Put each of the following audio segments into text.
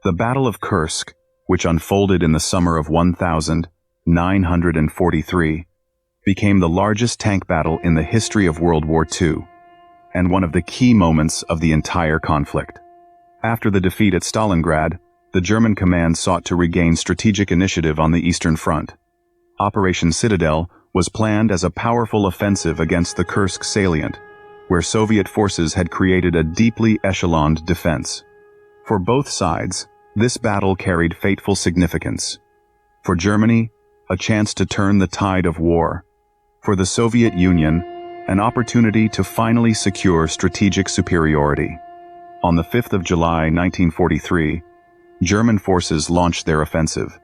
The Battle of Kursk, which unfolded in the summer of 1943, became the largest tank battle in the history of World War II, and one of the key moments of the entire conflict. After the defeat at Stalingrad, the German command sought to regain strategic initiative on the Eastern Front. Operation Citadel was planned as a powerful offensive against the Kursk salient, where Soviet forces had created a deeply echeloned defense. For both sides, this battle carried fateful significance. For Germany, a chance to turn the tide of war. For the Soviet Union, an opportunity to finally secure strategic superiority. On the 5th of July 1943, German forces launched their offensive.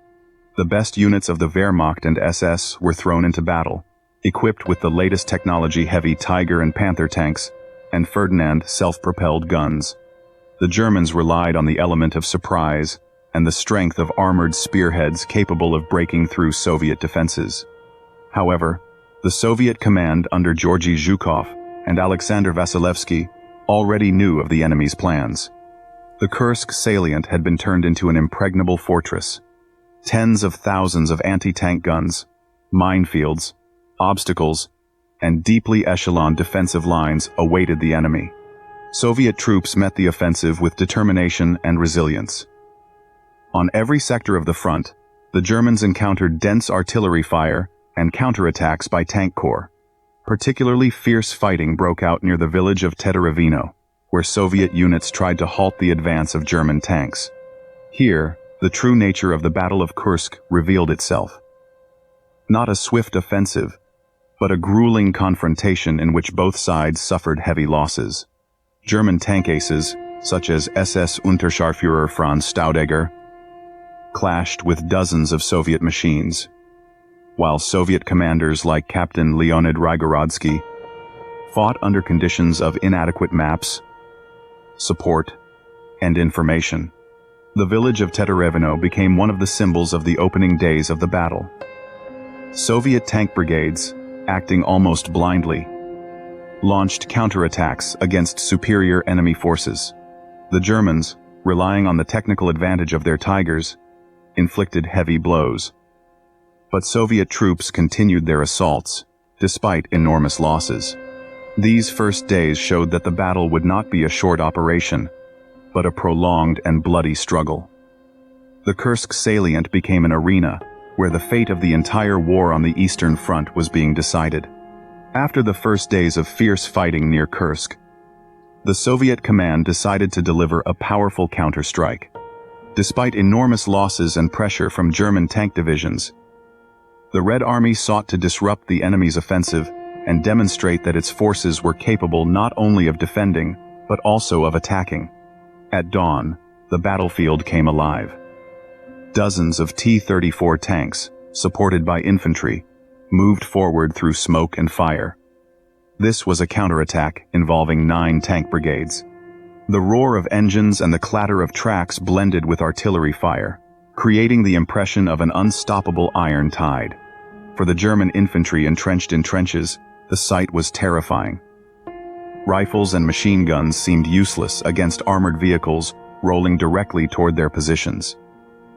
The best units of the Wehrmacht and SS were thrown into battle, equipped with the latest technology-heavy Tiger and Panther tanks and Ferdinand self-propelled guns. The Germans relied on the element of surprise and the strength of armored spearheads capable of breaking through Soviet defenses. However, the Soviet command under Georgy Zhukov and Alexander Vasilevsky already knew of the enemy's plans. The Kursk salient had been turned into an impregnable fortress. Tens of thousands of anti-tank guns, minefields, obstacles, and deeply echeloned defensive lines awaited the enemy. Soviet troops met the offensive with determination and resilience. On every sector of the front, the Germans encountered dense artillery fire and counterattacks by tank corps. Particularly fierce fighting broke out near the village of Teterevino, where Soviet units tried to halt the advance of German tanks. Here, the true nature of the Battle of Kursk revealed itself. Not a swift offensive, but a grueling confrontation in which both sides suffered heavy losses. German tank aces, such as SS Unterscharführer Franz Staudager, clashed with dozens of Soviet machines, while Soviet commanders like Captain Leonid Rygorodsky fought under conditions of inadequate maps, support, and information. The village of Teterevino became one of the symbols of the opening days of the battle. Soviet tank brigades, acting almost blindly, launched counterattacks against superior enemy forces. The Germans, relying on the technical advantage of their Tigers, inflicted heavy blows. But Soviet troops continued their assaults, despite enormous losses. These first days showed that the battle would not be a short operation, but a prolonged and bloody struggle. The Kursk salient became an arena where the fate of the entire war on the Eastern Front was being decided. After the first days of fierce fighting near Kursk, the Soviet command decided to deliver a powerful counterstrike. Despite enormous losses and pressure from German tank divisions, the Red Army sought to disrupt the enemy's offensive and demonstrate that its forces were capable not only of defending, but also of attacking. At dawn, the battlefield came alive. Dozens of T-34 tanks, supported by infantry, moved forward through smoke and fire. This was a counterattack involving 9 tank brigades. The roar of engines and the clatter of tracks blended with artillery fire, creating the impression of an unstoppable iron tide. For the German infantry entrenched in trenches, the sight was terrifying. Rifles and machine guns seemed useless against armored vehicles rolling directly toward their positions.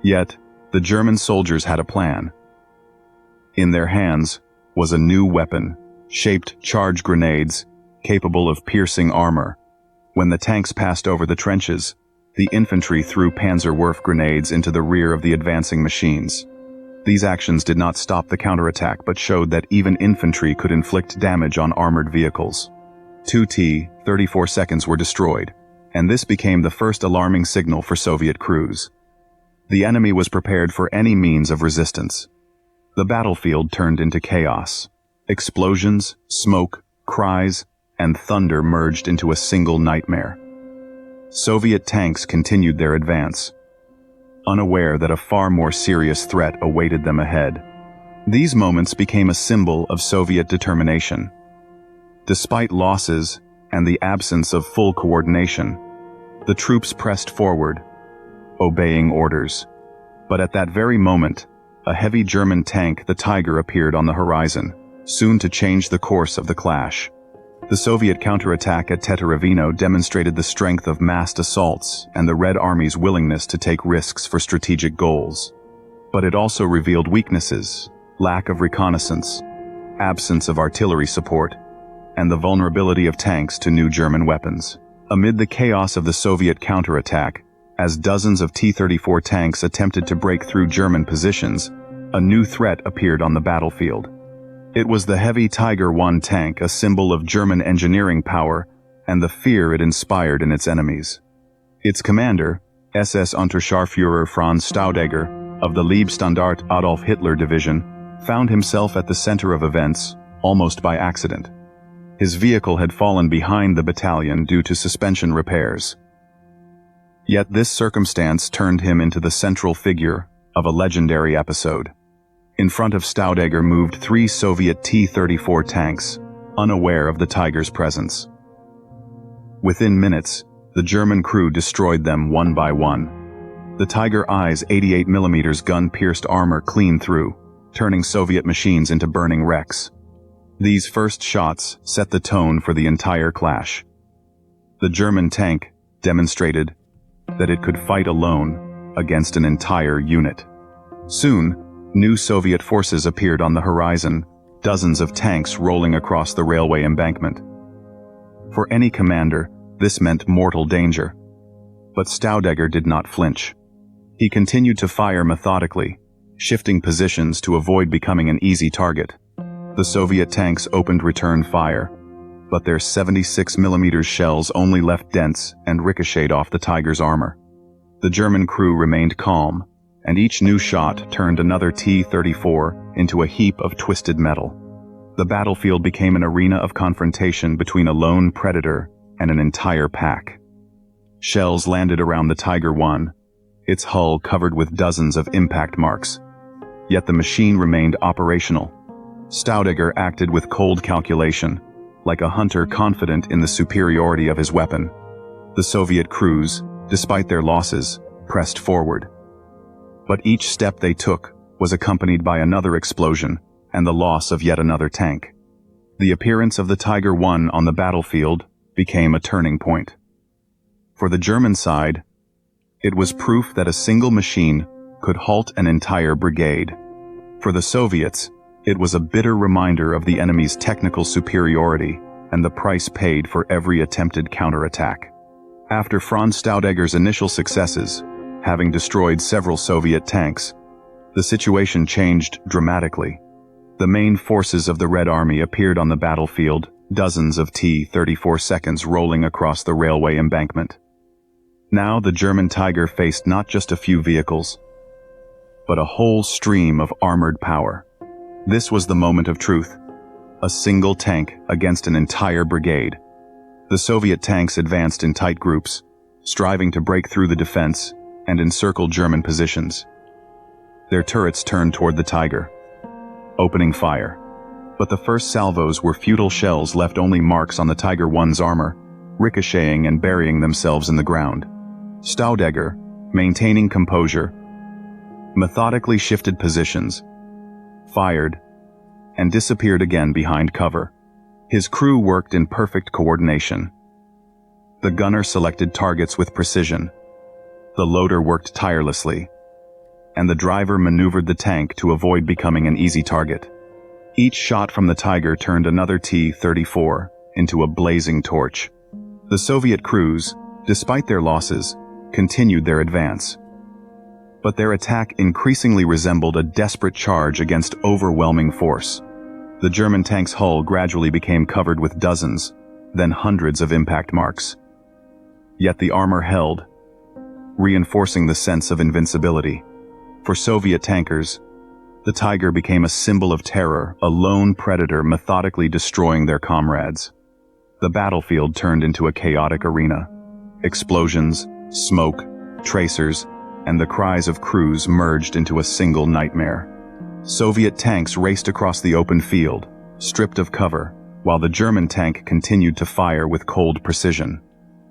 Yet, the German soldiers had a plan. In their hands was a new weapon, shaped charge grenades, capable of piercing armor. When the tanks passed over the trenches, the infantry threw Panzerwerfer grenades into the rear of the advancing machines. These actions did not stop the counterattack but showed that even infantry could inflict damage on armored vehicles. 2 T-34 seconds were destroyed, and this became the first alarming signal for Soviet crews. The enemy was prepared for any means of resistance. The battlefield turned into chaos. Explosions, smoke, cries, and thunder merged into a single nightmare. Soviet tanks continued their advance, unaware that a far more serious threat awaited them ahead. These moments became a symbol of Soviet determination. Despite losses and the absence of full coordination, the troops pressed forward, obeying orders. But at that very moment, a heavy German tank, the Tiger, appeared on the horizon, soon to change the course of the clash. The Soviet counterattack at Teteravino demonstrated the strength of massed assaults and the Red Army's willingness to take risks for strategic goals. But it also revealed weaknesses, lack of reconnaissance, absence of artillery support, and the vulnerability of tanks to new German weapons. Amid the chaos of the Soviet counterattack, as dozens of T-34 tanks attempted to break through German positions, a new threat appeared on the battlefield. It was the heavy Tiger I tank, a symbol of German engineering power and the fear it inspired in its enemies. Its commander, SS Unterscharführer Franz Staudegger of the Leibstandarte Adolf Hitler Division, found himself at the center of events almost by accident. His vehicle had fallen behind the battalion due to suspension repairs. Yet this circumstance turned him into the central figure of a legendary episode. In front of Staudegger moved 3 Soviet T-34 tanks, unaware of the Tiger's presence. Within minutes, the German crew destroyed them one by one. The Tiger I's 88mm gun pierced armor clean through, turning Soviet machines into burning wrecks. These first shots set the tone for the entire clash. The German tank demonstrated that it could fight alone against an entire unit. Soon, new Soviet forces appeared on the horizon, dozens of tanks rolling across the railway embankment. For any commander, this meant mortal danger. But Staudegger did not flinch. He continued to fire methodically, shifting positions to avoid becoming an easy target. The Soviet tanks opened return fire, but their 76mm shells only left dents and ricocheted off the Tiger's armor. The German crew remained calm, and each new shot turned another T-34 into a heap of twisted metal. The battlefield became an arena of confrontation between a lone predator and an entire pack. Shells landed around the Tiger I, its hull covered with dozens of impact marks. Yet the machine remained operational. Staudegger acted with cold calculation, like a hunter confident in the superiority of his weapon. The Soviet crews, despite their losses, pressed forward. But each step they took was accompanied by another explosion and the loss of yet another tank. The appearance of the Tiger I on the battlefield became a turning point. For the German side, it was proof that a single machine could halt an entire brigade. For the Soviets, it was a bitter reminder of the enemy's technical superiority and the price paid for every attempted counterattack. After Franz Staudegger's initial successes, having destroyed several Soviet tanks, the situation changed dramatically. The main forces of the Red Army appeared on the battlefield, dozens of T-34 seconds rolling across the railway embankment. Now the German Tiger faced not just a few vehicles, but a whole stream of armored power. This was the moment of truth. A single tank against an entire brigade. The Soviet tanks advanced in tight groups, striving to break through the defense and encircle German positions. Their turrets turned toward the Tiger, opening fire. But the first salvos were futile shells left only marks on the Tiger I's armor, ricocheting and burying themselves in the ground. Staudegger, maintaining composure, methodically shifted positions, fired, and disappeared again behind cover. His crew worked in perfect coordination. The gunner selected targets with precision. The loader worked tirelessly, and the driver maneuvered the tank to avoid becoming an easy target. Each shot from the Tiger turned another T-34 into a blazing torch. The Soviet crews, despite their losses, continued their advance. But their attack increasingly resembled a desperate charge against overwhelming force. The German tank's hull gradually became covered with dozens, then hundreds of impact marks. Yet the armor held, reinforcing the sense of invincibility. For Soviet tankers, the Tiger became a symbol of terror, a lone predator methodically destroying their comrades. The battlefield turned into a chaotic arena. Explosions, smoke, tracers, and the cries of crews merged into a single nightmare. Soviet tanks raced across the open field, stripped of cover, while the German tank continued to fire with cold precision.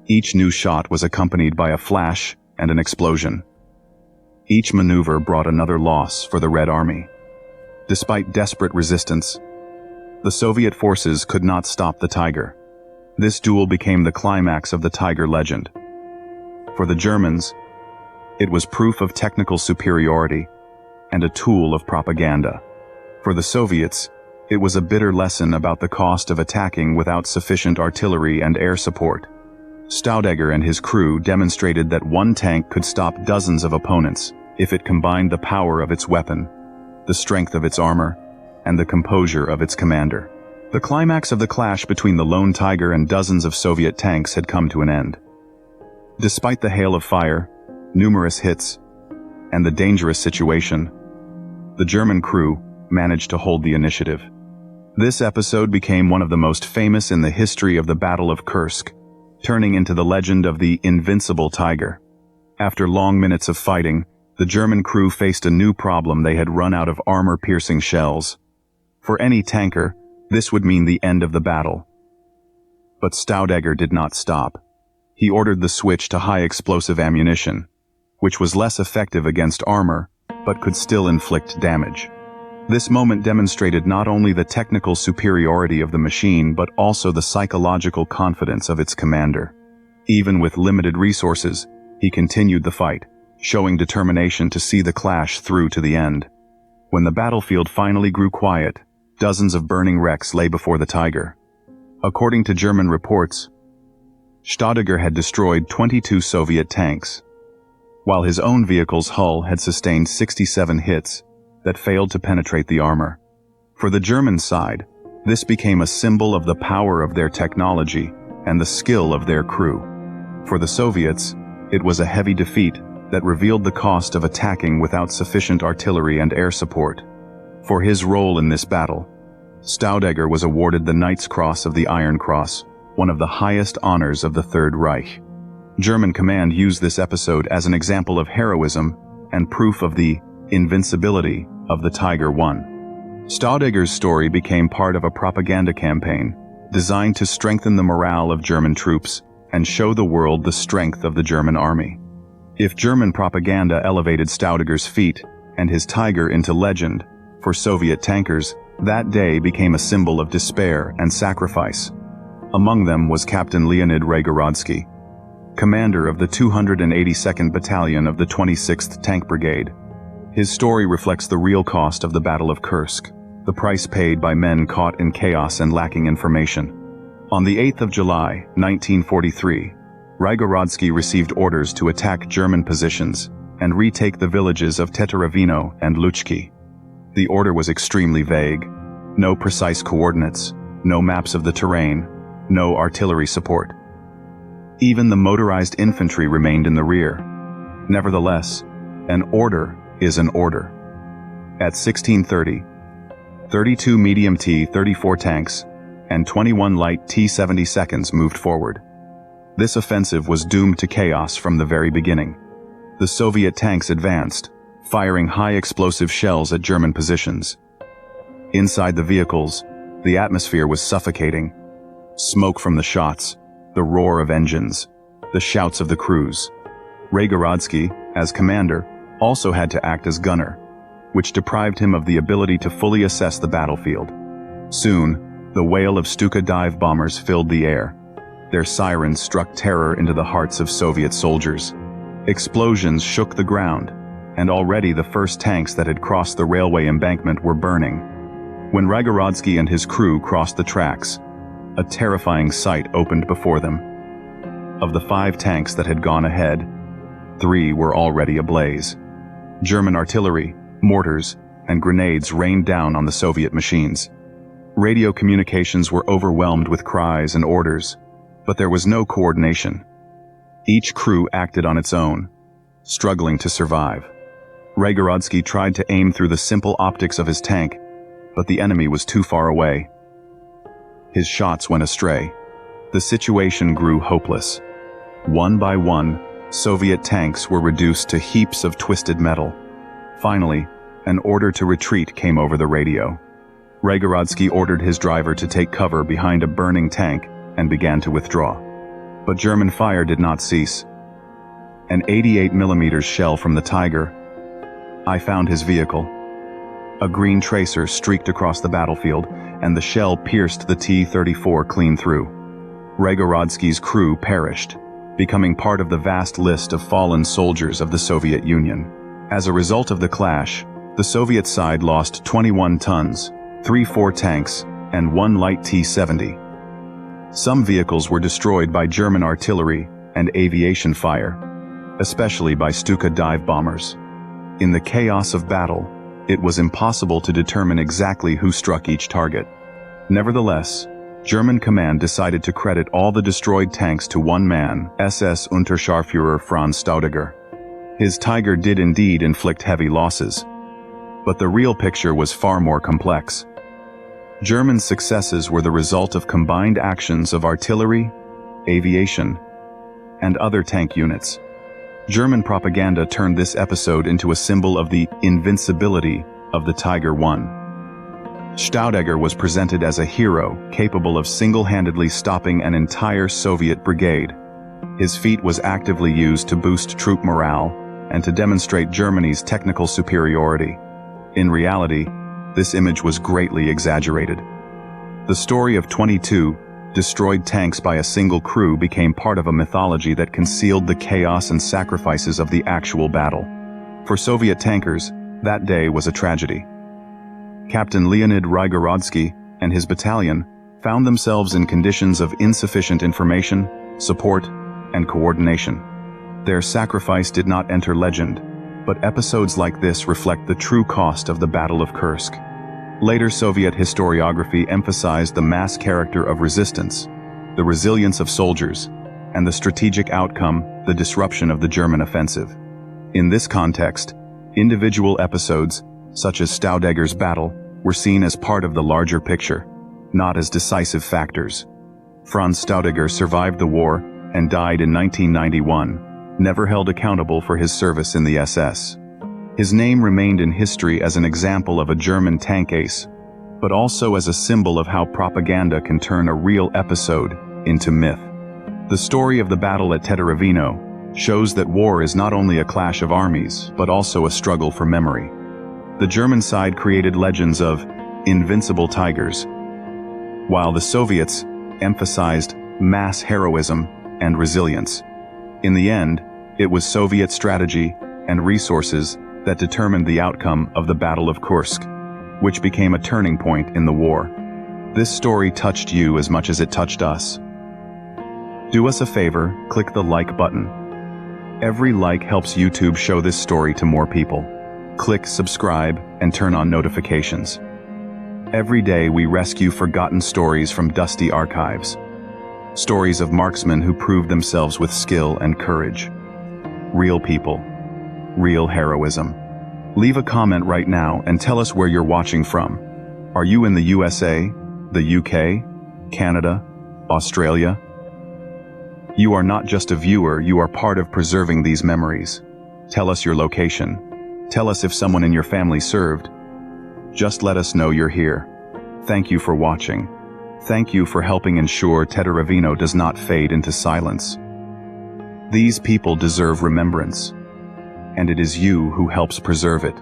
Each new shot was accompanied by a flash and an explosion. Each maneuver brought another loss for the Red Army. Despite desperate resistance, the Soviet forces could not stop the Tiger. This duel became the climax of the Tiger legend. For the Germans, it was proof of technical superiority and a tool of propaganda. For the Soviets, it was a bitter lesson about the cost of attacking without sufficient artillery and air support. Staudager and his crew demonstrated that one tank could stop dozens of opponents if it combined the power of its weapon, the strength of its armor, and the composure of its commander. The climax of the clash between the lone Tiger and dozens of Soviet tanks had come to an end. Despite the hail of fire, numerous hits, and the dangerous situation, the German crew managed to hold the initiative. This episode became one of the most famous in the history of the Battle of Kursk, turning into the legend of the invincible Tiger. After long minutes of fighting, the German crew faced a new problem. They had run out of armor-piercing shells. For any tanker, this would mean the end of the battle. But Staudager did not stop. He ordered the switch to high-explosive ammunition, which was less effective against armor, but could still inflict damage. This moment demonstrated not only the technical superiority of the machine but also the psychological confidence of its commander. Even with limited resources, he continued the fight, showing determination to see the clash through to the end. When the battlefield finally grew quiet, dozens of burning wrecks lay before the Tiger. According to German reports, Staudager had destroyed 22 Soviet tanks, while his own vehicle's hull had sustained 67 hits that failed to penetrate the armor. For the German side, this became a symbol of the power of their technology and the skill of their crew. For the Soviets, it was a heavy defeat that revealed the cost of attacking without sufficient artillery and air support. For his role in this battle, Staudager was awarded the Knight's Cross of the Iron Cross, one of the highest honors of the Third Reich. German command used this episode as an example of heroism and proof of the invincibility of the Tiger I. Staudager's story became part of a propaganda campaign designed to strengthen the morale of German troops and show the world the strength of the German army. If German propaganda elevated Staudager's feat and his Tiger into legend, for Soviet tankers, that day became a symbol of despair and sacrifice. Among them was Captain Leonid Raygorodski, commander of the 282nd Battalion of the 26th Tank Brigade. His story reflects the real cost of the Battle of Kursk, the price paid by men caught in chaos and lacking information. On the 8th of July, 1943, Raygorodski received orders to attack German positions and retake the villages of Teteravino and Luchki. The order was extremely vague. No precise coordinates, no maps of the terrain, no artillery support. Even the motorized infantry remained in the rear. Nevertheless, an order is an order. At 16:30, 32 medium T-34 tanks and 21 light T-72s moved forward. This offensive was doomed to chaos from the very beginning. The Soviet tanks advanced, firing high-explosive shells at German positions. Inside the vehicles, the atmosphere was suffocating. Smoke from the shots, the roar of engines, the shouts of the crews. Raygorodski, as commander, also had to act as gunner, which deprived him of the ability to fully assess the battlefield. Soon, the wail of Stuka dive bombers filled the air. Their sirens struck terror into the hearts of Soviet soldiers. Explosions shook the ground, and already the first tanks that had crossed the railway embankment were burning. When Raygorodski and his crew crossed the tracks, a terrifying sight opened before them. Of the 5 tanks that had gone ahead, 3 were already ablaze. German artillery, mortars, and grenades rained down on the Soviet machines. Radio communications were overwhelmed with cries and orders, but there was no coordination. Each crew acted on its own, struggling to survive. Raygorodski tried to aim through the simple optics of his tank, but the enemy was too far away. His shots went astray. The situation grew hopeless. One by one, Soviet tanks were reduced to heaps of twisted metal. Finally, an order to retreat came over the radio. Raygorodski ordered his driver to take cover behind a burning tank and began to withdraw. But German fire did not cease. An 88mm shell from the Tiger. I found his vehicle. A green tracer streaked across the battlefield, and the shell pierced the T-34 clean through. Rygorodsky's crew perished, becoming part of the vast list of fallen soldiers of the Soviet Union. As a result of the clash, the Soviet side lost 21 tons, 3-4 tanks, and 1 light T-70. Some vehicles were destroyed by German artillery and aviation fire, especially by Stuka dive bombers. In the chaos of battle, it was impossible to determine exactly who struck each target. Nevertheless, German command decided to credit all the destroyed tanks to one man, SS Unterscharführer Franz Staudinger. His Tiger did indeed inflict heavy losses, but the real picture was far more complex. German successes were the result of combined actions of artillery, aviation, and other tank units. German propaganda turned this episode into a symbol of the invincibility of the Tiger I. Staudinger was presented as a hero capable of single-handedly stopping an entire Soviet brigade. His feat was actively used to boost troop morale and to demonstrate Germany's technical superiority. In reality, this image was greatly exaggerated. The story of 22 destroyed tanks by a single crew became part of a mythology that concealed the chaos and sacrifices of the actual battle. For Soviet tankers, that day was a tragedy. Captain Leonid Rygorodsky and his battalion found themselves in conditions of insufficient information, support, and coordination. Their sacrifice did not enter legend, but episodes like this reflect the true cost of the Battle of Kursk. Later Soviet historiography emphasized the mass character of resistance, the resilience of soldiers, and the strategic outcome, the disruption of the German offensive. In this context, individual episodes, such as Staudinger's battle, were seen as part of the larger picture, not as decisive factors. Franz Staudinger survived the war and died in 1991, never held accountable for his service in the SS. His name remained in history as an example of a German tank ace, but also as a symbol of how propaganda can turn a real episode into myth. The story of the battle at Teteravino shows that war is not only a clash of armies, but also a struggle for memory. The German side created legends of invincible tigers, while the Soviets emphasized mass heroism and resilience. In the end, it was Soviet strategy and resources that determined the outcome of the Battle of Kursk, which became a turning point in the war. This story touched you as much as it touched us. Do us a favor, click the like button. Every like helps YouTube show this story to more people. Click subscribe and turn on notifications. Every day we rescue forgotten stories from dusty archives. Stories of marksmen who proved themselves with skill and courage. Real people. Real heroism. Leave a comment right now and tell us where you're watching from. Are you in the USA, the UK, Canada, Australia? You are not just a viewer, you are part of preserving these memories. Tell us your location. Tell us if someone in your family served. Just let us know you're here. Thank you for watching. Thank you for helping ensure Teteravino does not fade into silence. These people deserve remembrance, and it is you who helps preserve it.